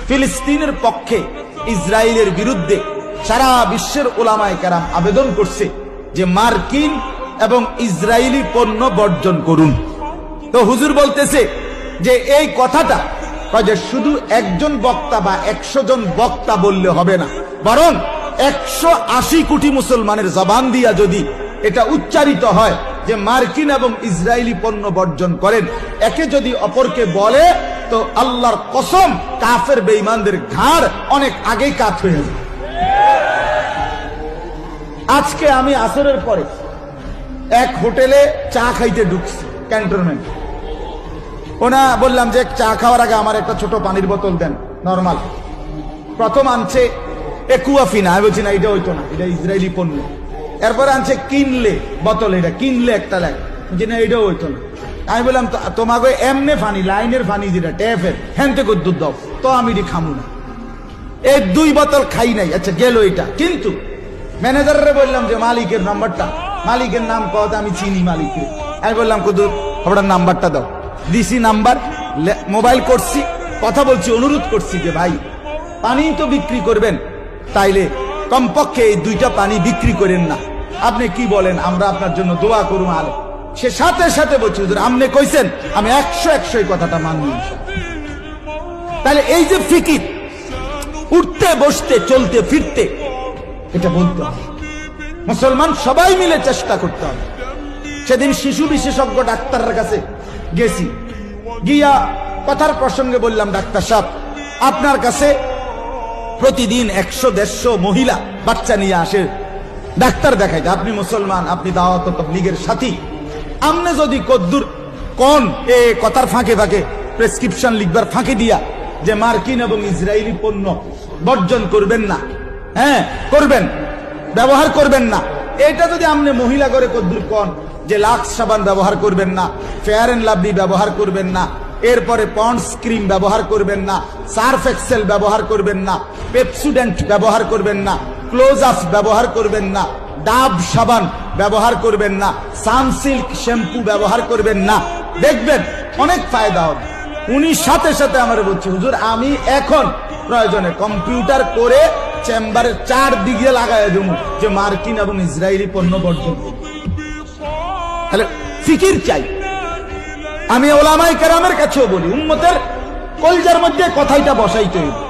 ফিলিস্তিনের পক্ষে ইসরায়েলের বিরুদ্ধে সারা বিশ্বের উলামায়ে কেরাম আবেদন করছে যে মার্কিন এবং ইসরায়েলি পণ্য বর্জন করুন। তো হুজুর বলতেছে যে এই কথাটা যে শুধু একজন বক্তা বা 100 জন বক্তা বললে হবে না, বরং 180 কোটি মুসলমানের জবান দিয়া যদি এটা উচ্চারিত হয় যে মার্কিন এবং ইসরায়েলি পণ্য বর্জন করেন, একে যদি অপরকে বলে তো আল্লাহর কসম কাফের বেঈমানদের ঘাড় অনেক আগেই কাত হয়ে যাবে। আজকে আমি আসরের পরে এক হোটেলে চা খাইতে ঢুকছি ক্যান্টনমেন্ট। ওনা বললাম যে চা খাওয়ার আগে আমার একটা ছোট পানির বোতল দেন নরমাল। প্রথম আনছে একুয়াফিনা, আমি বলছি না এটা হইতো না, এটা ইসরায়েলি পণ্য। এরপরে আনছে কিনলে বোতল, এটা কিনলে একটা লাগ, বলছি না এটাও হইতো না। আমি বললাম তোমাকে এমনে ফানি, লাইনের ফানি যেটা ট্যাপের হ্যান থেকে দুধ দাও, তো আমি এটি খামু না। এই 2 বোতল খাই নাই, আচ্ছা গেল এটা। কিন্তু ম্যানেজারে বললাম যে মালিকের নাম্বারটা, মালিকের নাম কথা আমি চিনি মালিকের। আমি বললাম কদুর আপনার নাম্বারটা দাও, দিছি নাম্বার, মোবাইল করছি, কথা বলছি, অনুরোধ করছি যে ভাই পানি তো বিক্রি করবেন, তাইলে কমপক্ষে এই 2টা পানি বিক্রি করেন না। আপনি কি বলেন, আমরা আপনার জন্য দোয়া করুন। আলে সে সাথে সাথে বলছি হুজুর আপনি কইছেন, আমি 100 এই কথাটা মানব। তাহলে এই যে ফিকির, উঠতে বসতে চলতে ফিরতে, এটা বলতে হবে। মুসলমান সবাই মিলে চেষ্টা করতে হবে। সেদিন শিশু বিশেষজ্ঞ ডাক্তারের কাছে গেছি, গিয়া কথার প্রসঙ্গে বললাম ডাক্তার সাহেব আপনার কাছে প্রতিদিন 100-150 মহিলা বাচ্চা নিয়ে আসে ডাক্তার দেখাইতে, আপনি মুসলমান, আপনি দাওয়াত তাবলীগের সাথী, আমনে যদি কদ্দুর কোন এ কথার ফাঁকে ফাঁকে প্রেসক্রিপশন লিখবার ফাঁকে দিয়া যে মার্কিন এবং ইসরায়েলি পণ্য বর্জন করবেন না, হ্যাঁ করবেন, ব্যবহার করবেন না, এটা যদি আমনে মহিলা করে কদ্দুর কোন যে লাক্স সাবান ব্যবহার করবেন না, ফেয়ার এন্ড লাভলি ব্যবহার করবেন না, এরপরে পন্ডস ক্রিম ব্যবহার করবেন না, সার্ফ এক্সেল ব্যবহার করবেন না, পেপসুডেন্ট ব্যবহার করবেন না, ক্লোজ আপ ব্যবহার করবেন না, ডাব সাবান ব্যবহার করবেন না, সানসিল্ক শ্যাম্পু ব্যবহার করবেন না, দেখবেন অনেক ফায়দা হবে। উনি সাথে সাথে আমার বলছে হুজুর আমি এখন প্রয়োজনে কম্পিউটার করে চেম্বারের 4 দিকে লাগাই দেব যে মার্কিন এবং ইসরায়েলি পণ্য বর্জন করব। তাহলে ফিকির চাই। আমি ওলামায়ে কেরামের কাছেও বলি উম্মতের কলজার মধ্যে কথাইটা বসাইতে হইবে।